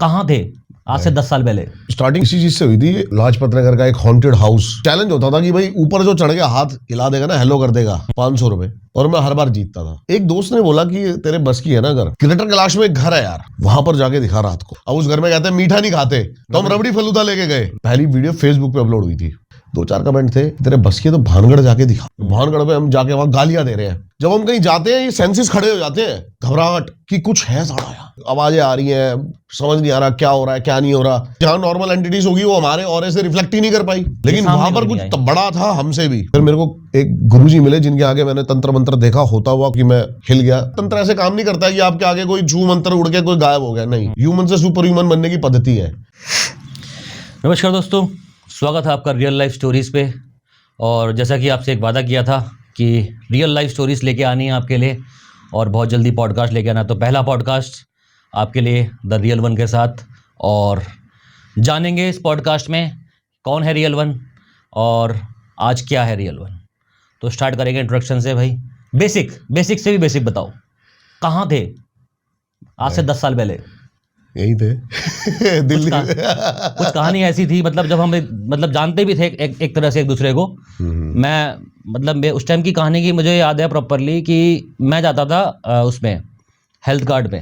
कहाँ थे आज से 10 साल पहले? स्टार्टिंग इसी चीज से हुई थी। लाजपत नगर का एक हॉन्टेड हाउस चैलेंज होता था कि भाई ऊपर जो चढ़ के हाथ हिला देगा ना, हेलो कर देगा, 500 रुपए, और मैं हर बार जीतता था। एक दोस्त ने बोला कि तेरे बस की है ना घर, क्रिएटर कैलाश में एक घर है यार, वहां पर जाके दिखा रात को। अब उस घर में कहते हैं मीठा नहीं खाते, तो हम रबड़ी फलूदा लेके गए। पहली वीडियो फेसबुक पे अपलोड हुई थी, 2-4 कमेंट थे, तेरे बस की तो भानगढ़ जाके दिखा। भानगढ़ में हम जाके वहां गालियां दे रहे हैं। जब हम कहीं जाते हैं ये सेंसेस खड़े हो जाते हैं, घबराहट कि कुछ है साला यार, आवाजें आ रही हैं, समझ नहीं आ रहा क्या हो रहा है क्या नहीं हो रहा। जहां नॉर्मल एंटिटीज होगी वो हमारे और ऐसे रिफ्लेक्ट ही नहीं कर पाई, लेकिन वहां पर कुछ बड़ा था हमसे भी। फिर मेरे को एक गुरुजी मिले जिनके आगे मैंने तंत्र मंत्र देखा होता हुआ कि मैं हिल गया। तंत्र ऐसे काम नहीं करता है कि आपके आगे कोई छू मंत्र उड़ के कोई गायब हो गया, नहीं, ह्यूमन से सुपर ह्यूमन बनने की पद्धति है। नमस्कार दोस्तों, स्वागत है आपका रियल लाइफ स्टोरीज पे। और जैसा कि आपसे एक वादा किया था कि रियल लाइफ स्टोरीज लेके आनी है आपके लिए और बहुत जल्दी पॉडकास्ट लेके आना, तो पहला पॉडकास्ट आपके लिए द रियल वन के साथ। और जानेंगे इस पॉडकास्ट में कौन है रियल वन और आज क्या है रियल वन। तो स्टार्ट करेंगे इंट्रोडक्शन से। भाई बेसिक से भी बेसिक बताओ, कहाँ थे आज से 10 साल पहले? यही थे दिल्ली। कुछ कहानी ऐसी थी, मतलब जब हम जानते भी थे एक तरह से एक दूसरे को। मैं उस टाइम की कहानी की मुझे याद है प्रॉपरली कि मैं जाता था उसमें हेल्थ कार्ड पे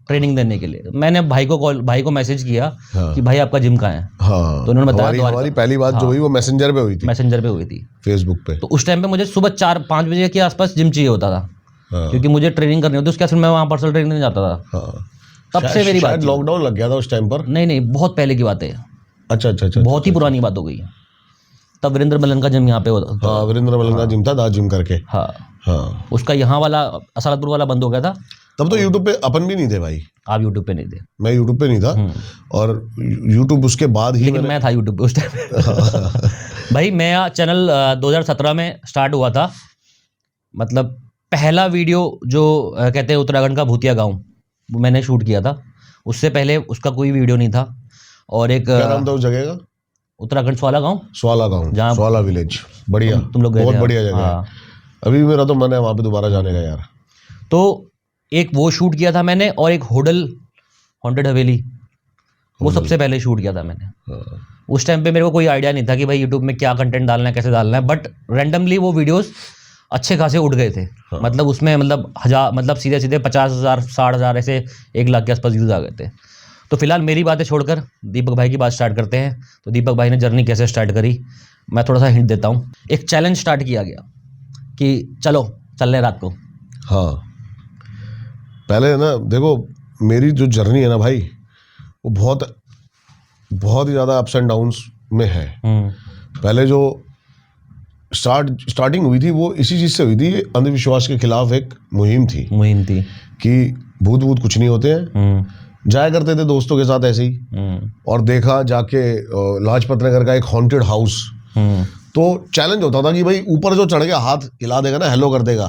ट्रेनिंग देने के लिए। मैंने भाई को मैसेज किया कि भाई आपका जिम कहाँ है। हाँ, तो उन्होंने बताया हमारी पहली बात जो हुई वो मैसेंजर पे हुई थी फेसबुक पे। तो उस टाइम पे मुझे सुबह 4-5 बजे के आसपास जिम चाहिए होता था, क्योंकि मुझे ट्रेनिंग करनी होती, उसके बाद मैं वहाँ पर्सनल ट्रेनिंग जाता था। तब से मेरी बात, लॉकडाउन लग गया था उस टाइम पर। नहीं, बहुत पहले की बात है। अच्छा, बहुत ही पुरानी बात हो गई है। तब वीरेंद्र मलन का जिम यहाँ पे होता था। हाँ, वीरेंद्र मलन का जिम था, दास जिम करके। हाँ, उसका यहाँ वाला असलातपुर वाला बंद हो गया था। तब तो यूट्यूब पे अपन भी नहीं थे भाई। आप यूट्यूब पे नहीं थे? मैं यूट्यूब पे नहीं था, और यूट्यूब उसके बाद ही, लेकिन मैं था यूट्यूब पे उस टाइम। भाई मेरा चैनल 2017 में स्टार्ट हुआ था। मतलब पहला वीडियो जो कहते हैं उत्तराखंड का भूतिया गाँव, वो मैंने शूट किया था। उससे पहले उसका कोई वीडियो नहीं था। और एक क्या नाम था उस जगह का? उत्तराखंड स्वाला गांव, स्वाला विलेज। बढ़िया, तुम लोग बहुत बढ़िया जगह है। अभी मेरा तो मन है वहां पे दोबारा जाने का यार। तो एक वो शूट किया था मैंने, और एक हॉन्टेड हवेली, वो सबसे पहले शूट किया था मैंने। उस टाइम पे मेरे को कोई आइडिया नहीं था कि भाई यूट्यूब में क्या कंटेंट डालना है, कैसे डालना है, बट रैंडमली वो वीडियोस अच्छे खासे उड़ गए थे। मतलब उसमें मतलब सीधे 50,000 60,000 ऐसे 1 लाख के आसपास व्यूज आ गए थे। तो फिलहाल मेरी बातें छोड़कर दीपक भाई की बात स्टार्ट करते हैं। तो दीपक भाई ने जर्नी कैसे स्टार्ट करी, मैं थोड़ा सा हिंट देता हूँ। एक चैलेंज स्टार्ट किया गया कि चलो चल रहे रात को। हाँ, पहले ना देखो, मेरी जो जर्नी है ना भाई, वो बहुत ही ज़्यादा अप्स एंड डाउन्स में है। पहले जो स्टार्टिंग हुई थी वो इसी चीज से हुई थी, अंधविश्वास के खिलाफ एक मुहिम थी कि भूत कुछ नहीं होते हैं। जाया करते थे दोस्तों के साथ ऐसे ही, और देखा जाके लाजपत नगर का एक हॉन्टेड हाउस। तो चैलेंज होता था कि भाई ऊपर जो चढ़ के हाथ हिला देगा ना, हेलो कर देगा,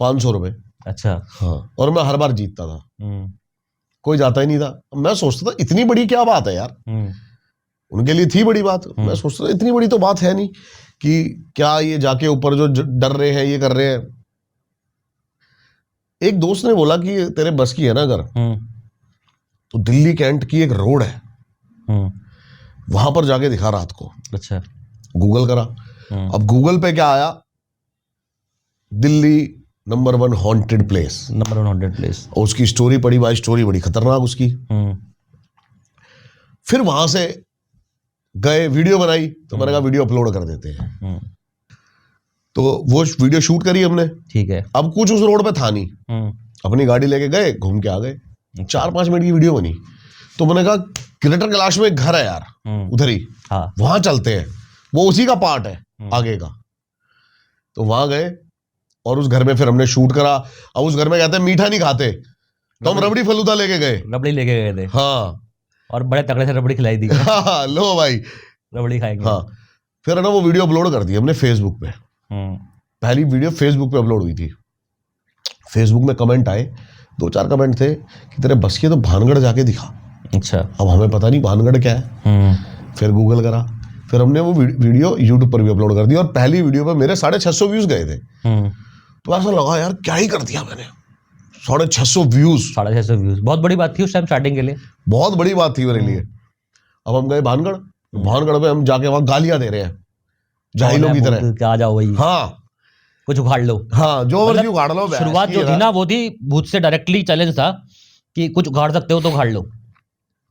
500 रुपए। अच्छा। हाँ, और मैं हर बार जीतता था, कोई जाता ही नहीं था। मैं सोचता था इतनी बड़ी क्या बात है यार, उनके लिए थी बड़ी बात। मैं सोचता था इतनी बड़ी तो बात है नहीं कि क्या ये जाके ऊपर जो डर रहे हैं, ये कर रहे हैं। एक दोस्त ने बोला कि तेरे बस की है ना अगर, तो दिल्ली कैंट की एक रोड है, वहां पर जाके दिखा रात को। अच्छा। गूगल करा। अब गूगल पे क्या आया, दिल्ली नंबर 1 हॉन्टेड प्लेस। और उसकी स्टोरी पढ़ी भाई, स्टोरी बड़ी खतरनाक उसकी। फिर वहां से गए, वीडियो बनाई, तो मैंने कहा वीडियो अपलोड कर देते हैं। तो वो वीडियो शूट करी हमने, ठीक है। अब कुछ उस रोड पे था नहीं, अपनी गाड़ी लेके गए, घूम के आ गए। 4-5 मिनट की वीडियो बनी। तो मैंने कहा क्रिएटर कैलाश में एक घर है यार, उधर ही, वहां चलते हैं, वो उसी का पार्ट है आगे का। तो वहां गए और उस घर में फिर हमने शूट करा। अब उस घर में कहते हैं मीठा नहीं खाते, तो हम रबड़ी फलूदा लेके गए थे। हाँ, और बड़े तगड़े से रबड़ी खिलाई दी। हाँ, लो भाई रबड़ी खाएंगे। हाँ, फिर है ना वो वीडियो अपलोड कर दी हमने फेसबुक पे। पहली वीडियो फेसबुक पे अपलोड हुई थी। फेसबुक में कमेंट आए, 2-4 कमेंट थे कि तेरे बस की तो भानगढ़ जाके दिखा। अच्छा। अब हमें पता नहीं भानगढ़ क्या है। फिर गूगल करा, फिर हमने वो वीडियो यूट्यूब पर भी अपलोड कर दी, और पहली वीडियो पर मेरे 650 व्यूज गए थे। तो ऐसा लगा यार क्या ही कर दिया मैंने, 650 व्यूज, 650 व्यूज बहुत बड़ी बात थी उस टाइम स्टार्टिंग के लिए, बहुत बड़ी बात थी मेरे लिए। अब हम गए भानगढ़, भानगढ़ में हम जाके वहां गालियां दे रहे हैं जाहिलों की तरह, क्या जाओ भाई, हाँ कुछ उखाड़ लो, हाँ जो मर्जी उखाड़ लो। शुरुआत जो थी ना वो थी भूत से डायरेक्टली चैलेंज था कि कुछ उखाड़ सकते हो तो उखाड़ लो।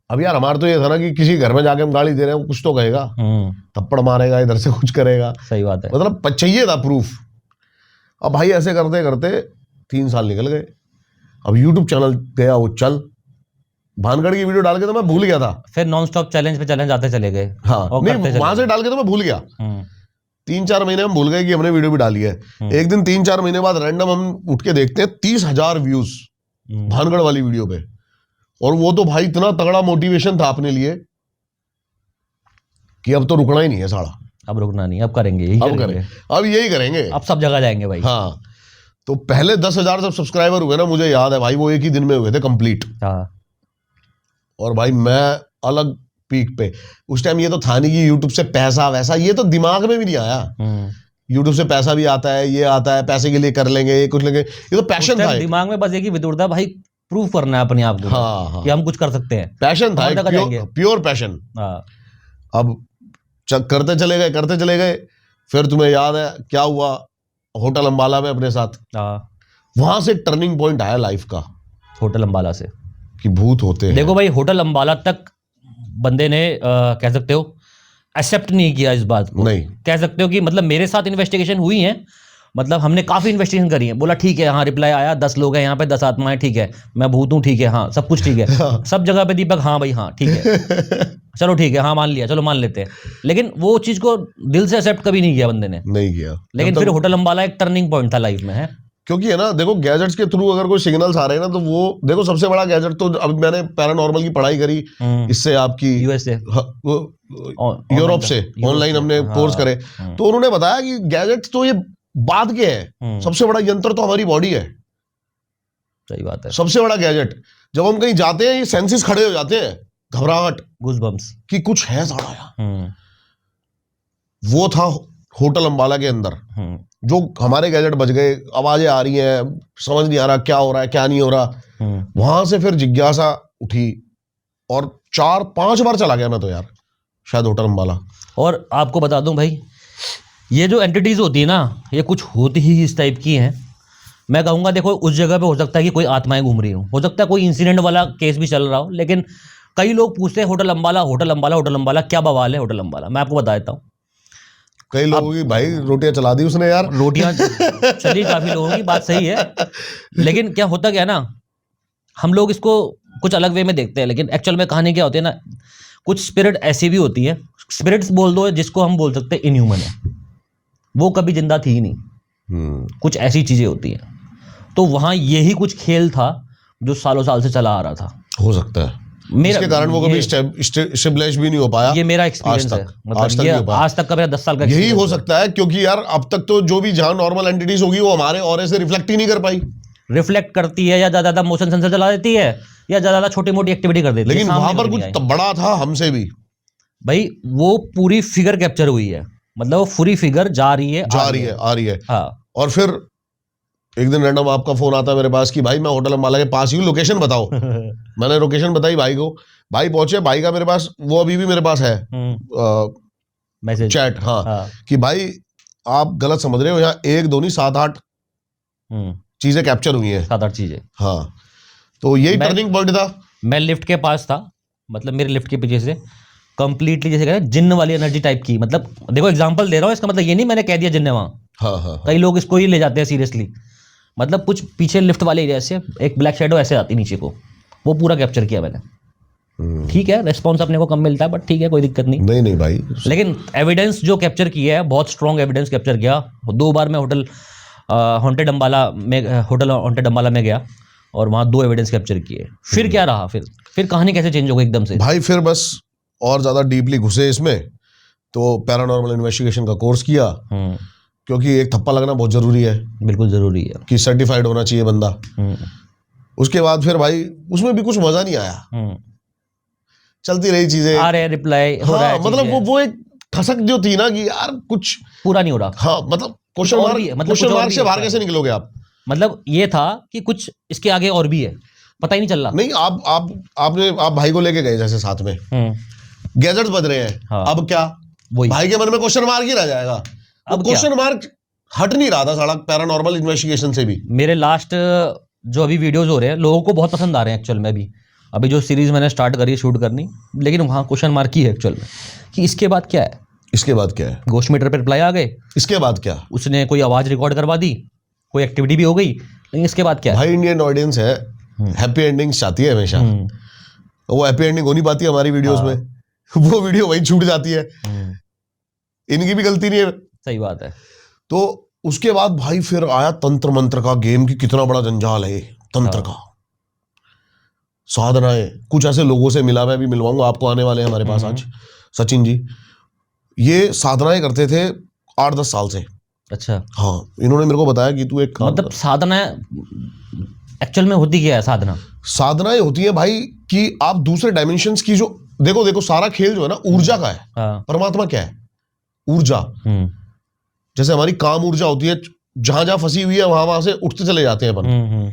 अब यार हमारा तो ये था ना कि किसी घर में जाके हम गाली दे रहे हैं, कुछ तो कहेगा, थप्पड़ मारेगा, इधर से कुछ करेगा। सही बात है, मतलब चाहिए था प्रूफ। अब भाई ऐसे करते करते 3 साल निकल गए। अब यूट्यूब चैनल गया वो चल, भानगढ़ की वीडियो डाल के तो मैं भूल गया था, फिर नॉन स्टॉप चैलेंज पे चैलेंज आते चले गए। हाँ नहीं वहां से डाल के तो मैं भूल गया, 3-4 महीने हम भूल गए कि हमने वीडियो भी डाली है। एक दिन 3-4 महीने बाद रैंडम हम उठ के देखते हैं 30,000 व्यूज भानगढ़ वाली वीडियो पे। और वो तो भाई इतना तगड़ा मोटिवेशन था अपने लिए कि अब तो रुकना ही नहीं है साला, अब रुकना नहीं, अब करेंगे, यही करेंगे, अब यही करेंगे, अब सब जगह जाएंगे भाई। हाँ तो पहले 10,000 जब सब्सक्राइबर हुए ना, मुझे याद है भाई वो एक ही दिन में हुए थे कंप्लीट। हाँ और भाई मैं अलग पीक पे, उस टाइम ये तो था नहीं कि यूट्यूब से पैसा वैसा, ये तो दिमाग में भी नहीं आया यूट्यूब से पैसा भी आता है, ये आता है, पैसे के लिए कर लेंगे, ये कुछ लेंगे, ये तो पैशन था। दिमाग में बस एक ही विदुर था भाई, प्रूफ करना है अपने आप को, हाँ, कि हम कुछ कर सकते हैं, पैशन था, प्योर पैशन। अब करते चले गए। फिर तुम्हें याद है क्या हुआ होटल अंबाला में अपने साथ, वहां से टर्निंग पॉइंट आया लाइफ का, होटल अंबाला से, कि भूत होते हैं। देखो भाई होटल अंबाला तक बंदे ने कह सकते हो एक्सेप्ट नहीं किया इस बात को, नहीं कह सकते हो कि मतलब मेरे साथ इन्वेस्टिगेशन हुई है, मतलब हमने काफी इन्वेस्टिगेशन करी है, बोला ठीक है हाँ रिप्लाई आया 10 लोग हैं यहाँ पे, 10 आत्माएं, ठीक है मैं भूत हूँ, ठीक है हाँ सब कुछ ठीक है, सब जगह पे दीपक हाँ भाई हाँ ठीक है चलो ठीक है हाँ मान लिया, चलो मान लेते हैं। लेकिन वो चीज को दिल से एक्सेप्ट कभी नहीं किया बंदे ने, नहीं किया। लेकिन फिर होटल अंबाला एक टर्निंग पॉइंट था लाइफ में, है क्योंकि है ना देखो गैजेट्स के थ्रू अगर कोई सिग्नल्स आ रहे हैं ना, तो वो देखो सबसे बड़ा गैजेट तो अभी मैंने पैरानॉर्मल की पढ़ाई करी, इससे आपकी यूएसए यूरोप से ऑनलाइन हमने कोर्स करे, तो उन्होंने बताया कि गैजेट्स तो ये बाद के हैं, सबसे बड़ा यंत्र तो हमारी बॉडी है। सही बात है, सबसे बड़ा गैजेट, जब हम कहीं जाते हैं ये सेंसेस खड़े हो जाते हैं, घबराहट, गूज़बम्प्स कि कुछ है साला यार। वो था होटल अंबाला के अंदर, जो हमारे गैजेट बज गए, आवाजें आ रही हैं, समझ नहीं आ रहा क्या हो रहा है क्या नहीं हो रहा। वहां से फिर जिज्ञासा उठी और 4-5 बार चला गया मैं तो यार शायद होटल अंबाला। और आपको बता दूं भाई, ये जो एंटिटीज होती है ना, ये कुछ होती ही इस टाइप की हैं। मैं कहूँगा देखो उस जगह पे हो सकता है कि कोई आत्माएं घूम रही हो सकता है कोई इंसिडेंट वाला केस भी चल रहा हो, लेकिन कई लोग पूछते हैं hotel Ambala hotel Ambala hotel Ambala, क्या बवाल है होटल अंबाला। मैं आपको बता देता हूँ, कई लोगों की भाई रोटियां चला दी उसने यार, रोटियां चली काफी लोगों की, बात सही है, लेकिन क्या होता क्या है ना, हम लोग इसको कुछ अलग वे में देखते हैं, लेकिन एक्चुअल में कहानी क्या होती है ना, कुछ स्पिरिट ऐसी भी होती है, स्पिरिट्स बोल दो जिसको हम बोल सकते हैं इनह्यूमन है, वो कभी जिंदा थी ही नहीं। कुछ ऐसी चीजें होती हैं, तो वहां यही कुछ खेल था जो सालों साल से चला आ रहा था। हो सकता है इसके कारण वो कभी एस्टेब्लिश भी नहीं हो पाया। ये मेरा एक्सपीरियंस है, मतलब ये आज तक का मेरा 10 साल का यही हो सकता है, क्योंकि यार अब तक तो जो भी जहां नॉर्मल एंटिटीज होगी वो हमारे ऑरे से रिफ्लेक्ट ही नहीं कर पाई। रिफ्लेक्ट करती है या ज्यादा मोशन सेंसर चला देती है या ज्यादा छोटी मोटी एक्टिविटी कर देती है, लेकिन वहां पर कुछ बड़ा था हमसे भी भाई। वो पूरी फिगर कैप्चर हुई है, मतलब वो पूरी फिगर जा रही है आ रही है। हाँ। और फिर एक दिन रैंडम आपका फोन आता है मेरे पास कि भाई मैं होटल अंबाला के पास ही हूँ, लोकेशन बताओ। मैंने लोकेशन बताई भाई को, भाई पहुंचे, भाई का मेरे पास वो अभी भी मेरे पास है मैसेज चैट, हाँ, कि भाई आप गलत समझ रहे हो, यहाँ 1 2 नहीं 7-8 चीजें कैप्चर हुई हैं, 7-8 चीजें। हाँ, तो यही टर्निंग पॉइंट था। मैं लिफ्ट के पास था, मतलब मेरे लिफ्ट के पीछे से कंप्लीटली जैसे कहते हैं जिन्न वाली एनर्जी टाइप की, मतलब देखो एग्जांपल दे रहा हूँ, इसका मतलब ये नहीं मैंने कह दिया जिन्न वहां। हाँ। कई लोग इसको ही ले जाते हैं सीरियसली, मतलब कुछ पीछे लिफ्ट वाले एरिया से एक ब्लैक शैडो ऐसे आती नीचे को, वो पूरा कैप्चर किया मैंने। ठीक है, रेस्पॉन्स अपने को कम मिलता है बट ठीक है, कोई दिक्कत नहीं भाई, लेकिन एविडेंस जो कैप्चर किया है बहुत स्ट्रॉन्ग एविडेंस कैप्चर किया। 2 बार मैं होटल हॉन्टेड अंबाला में गया और वहाँ 2 एविडेंस कैप्चर किए। फिर क्या रहा, फिर कहानी कैसे चेंज हो गई एकदम से भाई? फिर बस और ज्यादा डीपली घुसे इसमें, तो पैरानॉर्मल इन्वेस्टिगेशन का कोर्स किया, क्योंकि एक थप्पा लगना बहुत जरूरी है, बिल्कुल जरूरी है कि सर्टिफाइड होना चाहिए बंदा। उसके बाद फिर भाई उसमें भी कुछ मजा नहीं आया, चलती रही चीजें, आ रहे रिप्लाई हो रहा है, मतलब वो एक ठसक जो थी ना कि यार कुछ पूरा नहीं हो रहा। हाँ, मतलब क्वेश्चन मार्क से बाहर कैसे निकलोगे आप? मतलब ये था कि कुछ इसके आगे और भी है, पता ही नहीं चल रहा। नहीं, आप भाई को लेके गए जैसे साथ में, गैजेट्स बज रहे हैं। हाँ। अब क्या, वही भाई के मन में क्वेश्चन मार्क ही रह जाएगा। अब क्वेश्चन मार्क हट नहीं रहा था साला पैरानॉर्मल इन्वेस्टिगेशन से भी। मेरे लास्ट जो अभी वीडियोस हो रहे हैं लोगों को बहुत पसंद आ रहे हैं एक्चुअल में। अभी जो सीरीज मैंने स्टार्ट करी है शूट करनी, लेकिन वहाँ क्वेश्चन मार्क ही है एक्चुअल में कि इसके बाद क्या है। इसके बाद क्या है, घोस्ट मीटर पे रिप्लाई आ गए, इसके बाद क्या, उसने कोई आवाज रिकॉर्ड करवा दी, कोई एक्टिविटी भी हो गई, लेकिन इसके बाद क्या है? भाई इंडियन ऑडियंस है, हैप्पी एंडिंग्स चाहती है हमेशा। वो हैप्पी एंडिंग हो नहीं पाती हमारी वीडियोस में, वो वीडियो वहीं छूट जाती है। इनकी भी गलती नहीं है। सही बात है। तो उसके बाद भाई फिर आया तंत्र मंत्र का गेम की कितना बड़ा जंजाल है तंत्र का, साधनाएं। कुछ ऐसे लोगों से मिला, मैं भी मिलवाऊंगा आपको, आने वाले हैं हमारे पास आज सचिन जी। ये साधनाएं करते थे 8-10 साल से। अच्छा। हाँ, इन्होंने मेरे को बताया कि तू एक मतलब साधना एक्चुअल में होती क्या है? साधनाएं होती है भाई कि आप दूसरे डायमेंशंस की जो देखो सारा खेल जो है ना ऊर्जा का है। परमात्मा क्या है? ऊर्जा। जैसे हमारी काम ऊर्जा होती है, जहां जहां फंसी हुई है वहां से उठते चले जाते हैं अपन।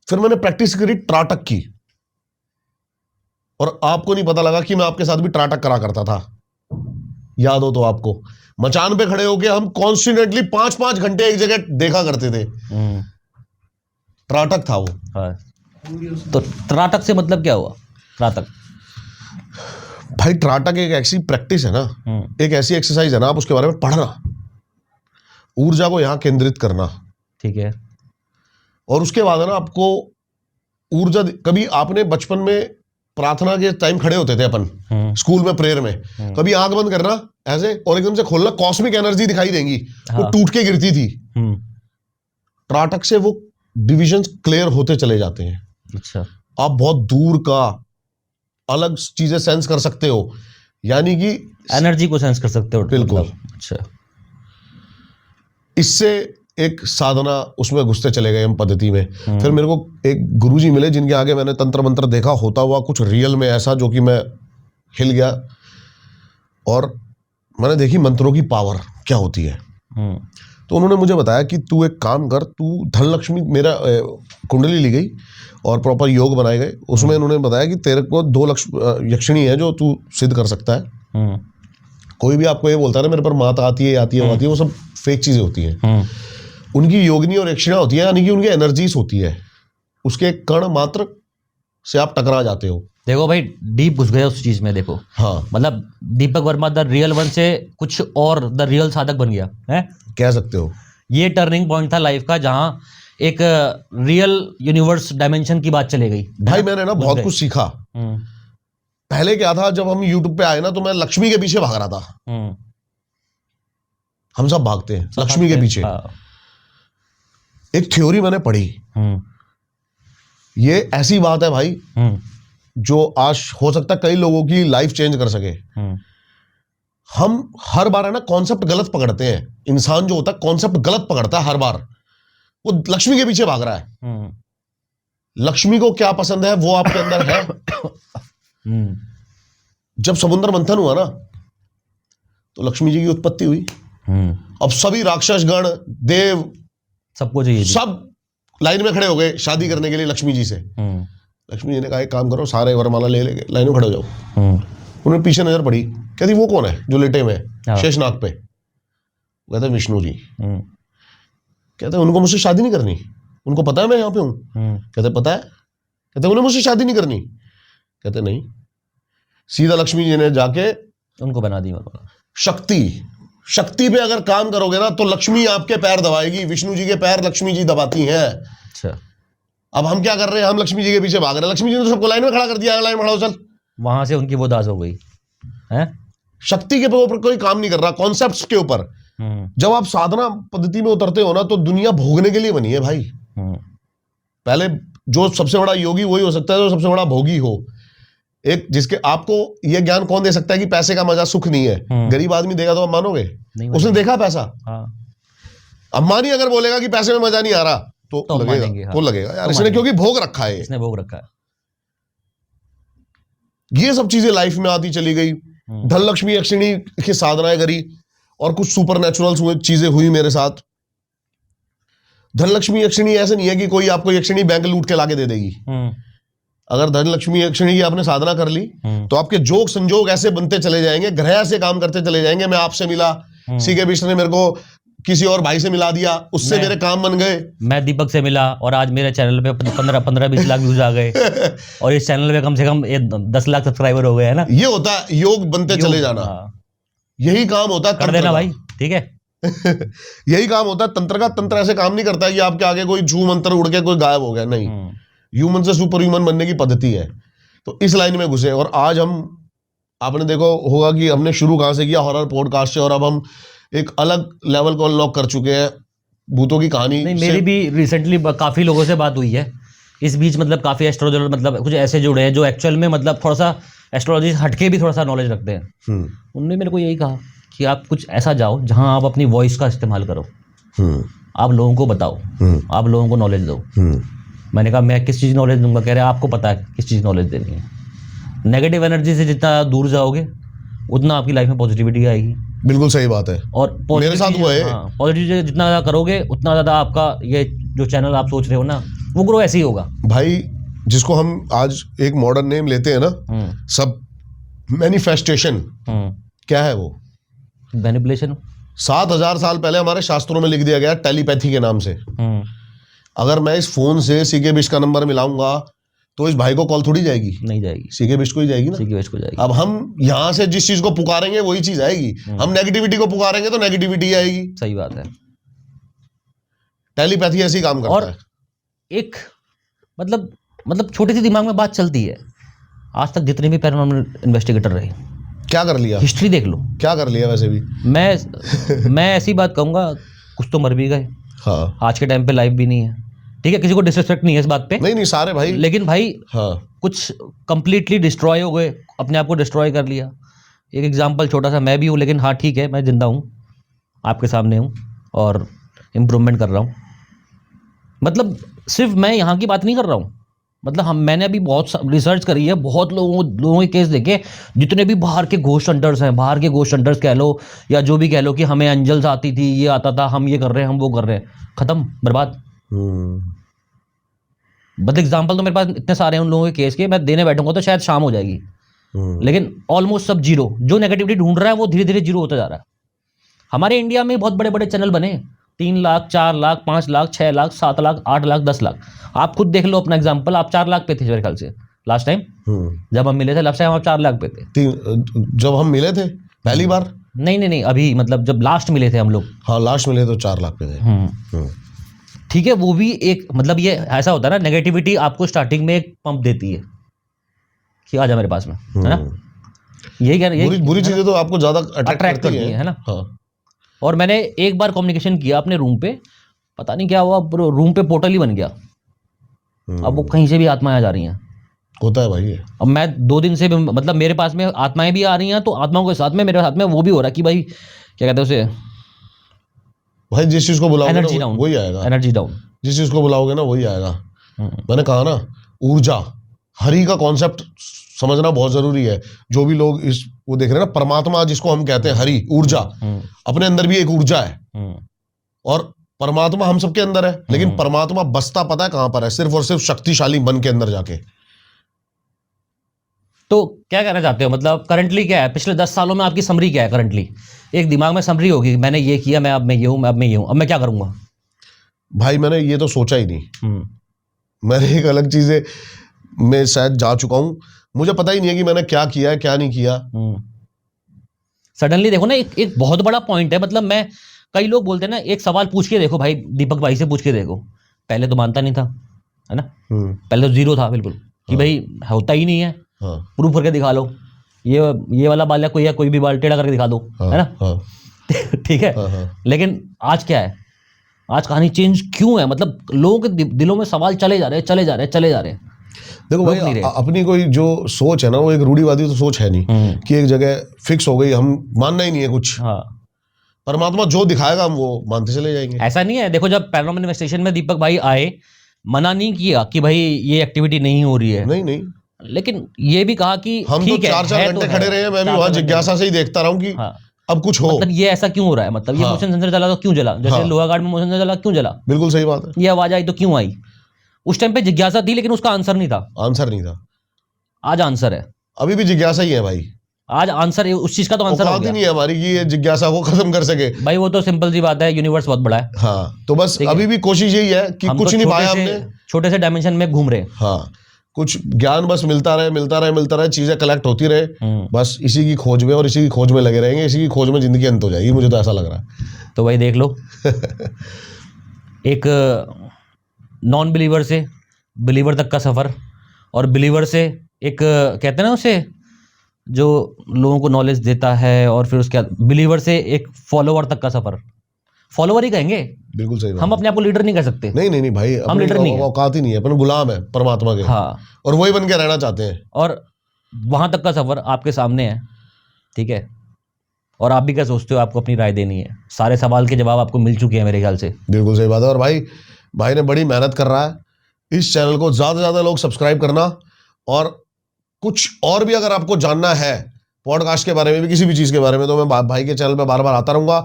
फिर मैंने प्रैक्टिस करी त्राटक की, और आपको नहीं पता लगा कि मैं आपके साथ भी त्राटक करा करता था। याद हो तो आपको, मचान पे खड़े होके हम कॉन्स्टिनेंटली 5-5 घंटे एक जगह देखा करते थे। त्राटक था वो। तो त्राटक से मतलब क्या हुआ? त्राटक भाई, त्राटक एक ऐसी प्रैक्टिस है ना, एक ऐसी एक्सरसाइज है ना, आप उसके बारे में पढ़ना, ऊर्जा को यहां केंद्रित करना। ठीक है। और उसके बाद है ना आपको ऊर्जा, कभी आपने बचपन में प्रार्थना के टाइम खड़े होते थे अपन स्कूल में प्रेयर में, कभी आंख बंद करना ऐसे और एकदम से खोलना, कॉस्मिक एनर्जी दिखाई देंगी। हाँ। वो टूट के गिरती थी। त्राटक से वो डिविजन्स क्लियर होते चले जाते हैं। अच्छा। आप बहुत दूर का अलग चीजें सेंस कर सकते हो, यानी कि एनर्जी को सेंस कर सकते हो। बिल्कुल। अच्छा। इससे एक साधना उसमें घुसते चले गए हम पद्धति में। फिर मेरे को एक गुरुजी मिले जिनके आगे मैंने तंत्र मंत्र देखा होता हुआ कुछ रियल में ऐसा, जो कि मैं हिल गया, और मैंने देखी मंत्रों की पावर क्या होती है। तो उन्होंने मुझे बताया कि तू एक काम कर, तू धनलक्ष्मी, मेरा कुंडली ली गई और प्रॉपर योग बनाए गए। उसमें उन्होंने बताया कि तेरे को 2 यक्षिणी है जो तू सिद्ध कर सकता है। कोई भी आपको ये बोलता है ना मेरे पर माता आती है, आती है, वो आती है, वो सब फेक चीजें होती हैं। उनकी योगिनी और यक्षिणा होती है, यानी कि उनकी एनर्जीज होती है, उसके कण मात्र से आप टकरा जाते हो। देखो भाई, डीप घुस गए उस चीज में। देखो हाँ, मतलब Deepak Verma the real one से कुछ और द रियल साधक बन गया है, कह सकते हो। ये टर्निंग पॉइंट था लाइफ का, जहां एक रियल यूनिवर्स डायमेंशन की बात चले गई। भाई मैंने ना बहुत कुछ सीखा। पहले क्या था, जब हम यूट्यूब पे आए ना, तो मैं लक्ष्मी के पीछे भाग रहा था। हम सब भागते हैं लक्ष्मी के पीछे। एक थ्योरी मैंने पढ़ी, ये ऐसी बात है भाई जो आज हो सकता है कई लोगों की लाइफ चेंज कर सके। हम हर बार है ना कॉन्सेप्ट गलत पकड़ते हैं। इंसान जो होता है कॉन्सेप्ट गलत पकड़ता है हर बार। वो लक्ष्मी के पीछे भाग रहा है। लक्ष्मी को क्या पसंद है वो आपके अंदर है। जब समुद्र मंथन हुआ ना, तो लक्ष्मी जी की उत्पत्ति हुई। अब सभी राक्षस गण, देव, सबको चाहिए, सब लाइन में खड़े हो गए शादी करने के लिए लक्ष्मी जी से। लक्ष्मी जी ने कहा एक काम करो, सारे वरमाला ले लेके लाइन में खड़े हो जाओ। उन्हें पीछे नजर पड़ी, कहती वो कौन है जो लेटे हुए हैं शेषनाग पे? कहते विष्णु जी। कहते उनको मुझसे शादी नहीं करनी? उनको पता है मैं यहाँ पे हूँ? कहते पता है। कहते उन्हें मुझसे शादी नहीं करनी? कहते नहीं। सीधा लक्ष्मी जी ने जाके उनको बना दी शक्ति पे अगर काम करोगे ना, तो लक्ष्मी आपके पैर दबाएगी। विष्णु जी के पैर लक्ष्मी जी दबाती हैं। अच्छा। अब हम क्या कर रहे हैं? हम लक्ष्मी जी के पीछे भाग रहे हैं। लक्ष्मी जी ने तो सबको लाइन में खड़ा कर दिया, लाइन में खड़ा हो चल। वहां से उनकी वो दास हो गई है। शक्ति के ऊपर कोई काम नहीं कर रहा, कॉन्सेप्ट्स के ऊपर। जब आप साधना पद्धति में उतरते हो ना, तो दुनिया भोगने के लिए बनी है भाई। पहले जो सबसे बड़ा योगी वही हो सकता है जो सबसे बड़ा भोगी हो। एक जिसके आपको ये ज्ञान कौन दे सकता है कि पैसे का मजा सुख नहीं है? गरीब आदमी देगा तो आप मानोगे? उसने देखा पैसा। अंबानी अगर बोलेगा कि पैसे में मजा नहीं आ रहा, तो लगेगा, तो लगेगा यार इसने क्योंकि भोग रखा है, इसने भोग रखा है। ये सब चीजें लाइफ में आती चली गई। धनलक्ष्मी यक्षिणी की साधनाएं करी और कुछ सुपर नेचुरल चीजें हुई मेरे साथ। धनलक्ष्मी यक्षिणी ऐसे नहीं है कि कोई आपको यक्षिणी बैंक लूट के लाके दे देगी। अगर धनलक्ष्मी यक्षिणी की आपने साधना कर ली तो आपके जोग संजोग ऐसे बनते चले जाएंगे, ग्रह ऐसे काम करते चले जाएंगे। मैं आपसे मिला, सीके बिष्ट ने मेरे को किसी और भाई से मिला दिया, उससे मेरे काम बन गए। मैं दीपक से मिला और आज मेरे चैनल पे 15-20 लाख व्यूज आ गए और इस चैनल पे कम से कम 10 लाख सब्सक्राइबर हो गए, है ना। ये होता है योग बनते चले जाना। यही काम होता है, कर देना भाई, ठीक है। यही काम होता है तंत्र का। तंत्र ऐसे काम नहीं करता है कि आपके आगे कोई छू मंत्र उड़ के कोई गायब हो गया, नहीं। ह्यूमन से सुपर ह्यूमन बनने की पद्धति है। तो इस लाइन में घुसे और आज हम, आपने देखो होगा कि हमने शुरू कहां से किया, हॉरर पॉडकास्ट से, और अब हम एक अलग लेवल को अनलॉक कर चुके हैं भूतों की कहानी। नहीं, मेरी भी रिसेंटली काफी लोगों से बात हुई है इस बीच, मतलब काफी एस्ट्रोलॉजर, मतलब कुछ ऐसे जुड़े हैं जो एक्चुअल में मतलब थोड़ा सा एस्ट्रोलॉजी हटके भी थोड़ा सा नॉलेज रखते हैं। उन्होंने मेरे को यही कहा कि आप कुछ ऐसा जाओ जहां आप अपनी वॉइस का इस्तेमाल करो, आप लोगों को बताओ, आप लोगों को नॉलेज दो। मैंने कहा मैं किस चीज़ नॉलेज दूंगा? कह रहे आपको पता है किस चीज़ नॉलेज देनी है। नेगेटिव एनर्जी से जितना दूर जाओगे उतना आपकी लाइफ में पॉजिटिविटी आएगी। बिल्कुल सही बात है, और मेरे साथ हुआ है। पॉजिटिव जितना ज़्यादा करोगे उतना ज़्यादा आपका ये जो चैनल आप सोच रहे हो ना, वो ग्रो ऐसे ही होगा भाई। जिसको हम आज एक मॉडर्न नेम लेते हैं ना, सब मैनिफेस्टेशन, क्या है वो? मैनिपुलेशन। 7000 साल पहले हमारे शास्त्रों में लिख दिया गया टेलीपैथी के नाम से। अगर मैं इस फोन से सीके बिष्ट का नंबर मिलाऊंगा तो इस भाई को कॉल थोड़ी जाएगी, नहीं जाएगी, सीके बिष्ट को ही जाएगी ना। सीके बिष्ट को जाएगी। अब हम यहाँ से जिस चीज को पुकारेंगे वही चीज आएगी। हम नेगेटिविटी को पुकारेंगे तो नेगेटिविटी आएगी। सही बात है। टेलीपैथी ऐसी काम करता है। एक मतलब छोटी सी दिमाग में बात चलती है। आज तक जितने भी पैरानॉर्मल इन्वेस्टिगेटर रहे, क्या कर लिया? हिस्ट्री देख लो, क्या कर लिया। वैसे भी मैं ऐसी बात कहूंगा, कुछ तो मर भी गए। हाँ। आज के टाइम पे लाइफ भी नहीं है, ठीक है, किसी को डिसरिस्पेक्ट नहीं है इस बात पे, नहीं सारे भाई, लेकिन भाई हाँ, कुछ कंप्लीटली डिस्ट्रॉय हो गए, अपने आप को डिस्ट्रॉय कर लिया। एक एग्जांपल छोटा सा मैं भी हूँ, लेकिन हाँ ठीक है, मैं जिंदा हूँ, आपके सामने हूँ और इम्प्रूवमेंट कर रहा हूँ। मतलब सिर्फ मैं यहाँ की बात नहीं कर रहा हूँ, मतलब मैंने अभी बहुत रिसर्च करी है, बहुत लोगों के केस देखे, जितने भी बाहर के घोस्ट हंटर्स हैं, बाहर के घोस्ट हंटर्स कह लो या जो भी कह लो कि हमें एंजल्स आती थी, ये आता था, हम ये कर रहे हैं, हम वो कर रहे हैं, खत्म, बर्बाद। बट एग्जाम्पल तो मेरे पास इतने सारे हैं उन लोगों के केस के, मैं देने बैठूंगा तो शायद शाम हो जाएगी, लेकिन ऑलमोस्ट सब जीरो। जो नेगेटिविटी ढूंढ रहा है वो धीरे धीरे जीरो होता जा रहा है। हमारे इंडिया में बहुत बड़े बड़े चैनल बने, 3 लाख, 4 लाख, 5 लाख, 6 लाख, 7 लाख, 8 लाख, 10 लाख। आप खुद देख लो अपना एग्जाम्पल, आप 4 लाख पे थे मेरे ख्याल से लास्ट टाइम जब हम मिले थे। लास्ट टाइम आप 4 लाख पे थे जब हम मिले थे पहली बार? नहीं, अभी मतलब जब लास्ट मिले थे हम लोग। हाँ, लास्ट मिले तो 4 लाख पे थे। ठीक है, वो भी एक मतलब ये ऐसा होता है ना, नेगेटिविटी आपको स्टार्टिंग में एक पंप देती है कि आ जा मेरे पास में, है ना। यही कह रहे, बुरी चीजें तो आपको ज्यादा अट्रैक्ट करती है ना। हाँ। और मैंने एक बार कम्युनिकेशन किया अपने रूम पे, पता नहीं क्या हुआ, रूम पे पोर्टल ही बन गया। अब वो कहीं से भी आत्माएं आ जा रही हैं, होता है भाई। अब मैं 2 दिन से मतलब मेरे पास में आत्माएं भी आ रही हैं, तो आत्माओं के साथ में मेरे साथ में वो भी हो रहा है कि भाई क्या कहते हैं उसे, भाई जिस चीज को बुलाओगे एनर्जी डाउन, वही आएगा। एनर्जी डाउन, जिस चीज को बुलाओगे ना वही आएगा। मैंने कहा ना, ऊर्जा, हरि का कॉन्सेप्ट समझना बहुत जरूरी है। जो भी लोग इस वो देख रहे हैं ना, परमात्मा जिसको हम कहते हैं, हरि, ऊर्जा, अपने अंदर भी एक ऊर्जा है और परमात्मा हम सबके अंदर है। लेकिन परमात्मा बसता पता है कहां पर है? सिर्फ और सिर्फ शक्तिशाली मन के अंदर जाके। तो क्या कहना चाहते हो, मतलब करंटली क्या है, पिछले 10 सालों में आपकी समरी क्या है? करंटली एक दिमाग में समरी होगी, मैंने ये किया, मैं अब मैं ये हूं, अब मैं ये हूं, अब मैं क्या करूंगा? भाई मैंने ये तो सोचा ही नहीं। मैंने एक अलग चीजें में शायद जा चुका हूं, मुझे पता ही नहीं है कि मैंने क्या किया है क्या नहीं किया। सडनली देखो ना, एक बहुत बड़ा पॉइंट है। मतलब मैं, कई लोग बोलते हैं ना, एक सवाल पूछ के देखो भाई, दीपक भाई से पूछ के देखो, पहले तो मानता नहीं था, है ना, पहले तो जीरो था बिल्कुल, कि भाई होता ही नहीं है, प्रूफ करके दिखा लो, ये वाला बाल या कोई भी बाल टेढ़ा करके दिखा दो, है ना। ठीक है, लेकिन आज क्या है, आज कहानी चेंज क्यों है? मतलब लोगों के दिलों में सवाल चले जा रहे हैं। देखो भाई, अपनी कोई जो सोच है ना, वो एक रूढ़िवादी तो सोच है नहीं कि एक जगह फिक्स हो गई, हम मानना ही नहीं है कुछ। हाँ। परमात्मा जो दिखाएगा हम वो मानते चले जाएंगे। ऐसा नहीं है, देखो जब पैरानॉर्मल इन्वेस्टिगेशन में दीपक भाई आए, मना नहीं किया कि भाई ये एक्टिविटी नहीं हो रही है, नहीं, लेकिन ये भी कहा कि हम तो 4-4 घंटे खड़े रहे हैं, मैं भी वहां जिज्ञासा से ही देखता रहा हूं कि अब कुछ हो, मतलब ये ऐसा क्यों हो रहा है, मतलब ये हाँ। मोशन सेंसर जला तो क्यों जला, जैसे लोहा गार्ड में मोशन सेंसर जला क्यों जला, बिल्कुल सही बात है। ये आवाज आई तो क्यों आई। उस टाइम पे जिज्ञासा थी लेकिन उसका आंसर नहीं था। आंसर नहीं था, आज आंसर है। अभी भी जिज्ञासा ही है भाई। आज आंसर है, उस चीज का तो आंसर हो औकात ही गया नहीं है हमारी कि ये जिज्ञासा को खत्म कर सके भाई। वो तो सिंपल सी बात है, यूनिवर्स बहुत बड़ा है। हाँ, तो बस ठीक है। अभी भी कोशिश यही है कि हम कुछ तो नहीं छोटे पाया से- हमने। छोटे से डायमेंशन में घूम रहे हैं। हाँ, कुछ ज्ञान बस मिलता रहे मिलता रहे मिलता रहे, चीजें कलेक्ट होती रहे, बस इसी की खोज में और इसी की खोज में लगे रहेंगे। इसी की खोज में जिंदगी अंत हो जाएगी, मुझे तो ऐसा लग रहा है। तो भाई देख लो एक नॉन बिलीवर से बिलीवर तक का सफर, और बिलीवर से एक कहते हैं ना उसे जो लोगों को नॉलेज देता है, और फिर उसके बाद बिलीवर से एक फॉलोवर तक का सफर। फॉलोवर ही कहेंगे, बिल्कुल सही बात। हम अपने आप को लीडर नहीं कह सकते। नहीं नहीं नहीं भाई, हम लीडर नहीं है। औकात ही नहीं है, अपन गुलाम है परमात्मा के। हाँ, और वही बन के रहना चाहते हैं। और वहां तक का सफर आपके सामने है, ठीक है। और आप भी क्या सोचते हो, आपको अपनी राय देनी है। सारे सवाल के जवाब आपको मिल चुके हैं मेरे ख्याल से। बिल्कुल सही बात है। और भाई ने बड़ी मेहनत कर रहा है। इस चैनल को ज्यादा से ज्यादा लोग सब्सक्राइब करना, और कुछ और भी अगर आपको जानना है पॉडकास्ट के बारे में भी, किसी भी चीज के बारे में, तो मैं भाई के चैनल पे बार बार आता रहूंगा।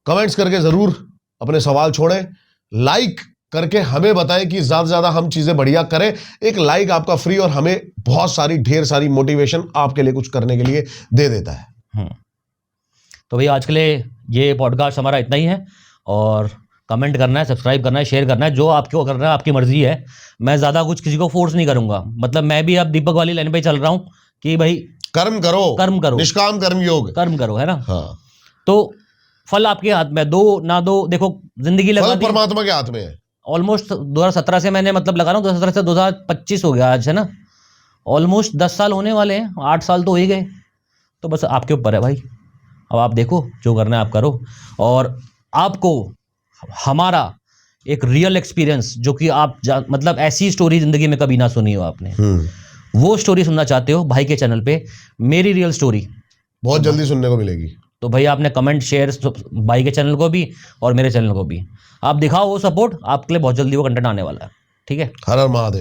कमेंट्स करके जरूर अपने सवाल छोड़ें, लाइक करके हमें बताएं कि ज्यादा से ज्यादा हम चीजें बढ़िया करें। एक लाइक आपका फ्री और हमें बहुत सारी ढेर सारी मोटिवेशन आपके लिए कुछ करने के लिए दे देता है। तो भैया आज के लिए ये पॉडकास्ट हमारा इतना ही है, और कमेंट करना है, सब्सक्राइब करना है, शेयर करना है, जो आपको करना है आपकी मर्जी है। मैं ज्यादा कुछ किसी को फोर्स नहीं करूंगा। मतलब मैं भी अब दीपक वाली लाइन पे चल रहा हूं कि भाई कर्म करो, निष्काम कर्म योग, कर्म करो, है ना। हाँ। तो फल आपके हाथ में, दो ना दो, देखो जिंदगी लगा दी परमात्मा के हाथ में है। ऑलमोस्ट 2017 से मैंने मतलब लगा रहा हूँ, 2017 से 2025 हो गया आज, है ना। ऑलमोस्ट 10 साल होने वाले हैं, 8 साल तो हो ही गए। तो बस आपके ऊपर है भाई, अब आप देखो जो करना है आप करो। और आपको हमारा एक रियल एक्सपीरियंस, जो कि आप मतलब ऐसी स्टोरी जिंदगी में कभी ना सुनी हो आपने, वो स्टोरी सुनना चाहते हो भाई के चैनल पे, मेरी रियल स्टोरी बहुत जल्दी सुनने को मिलेगी। तो भाई आपने कमेंट शेयर भाई के चैनल को भी और मेरे चैनल को भी आप दिखाओ वो सपोर्ट, आपके लिए बहुत जल्दी वो कंटेंट आने वाला है। ठीक है, हर हर महादेव।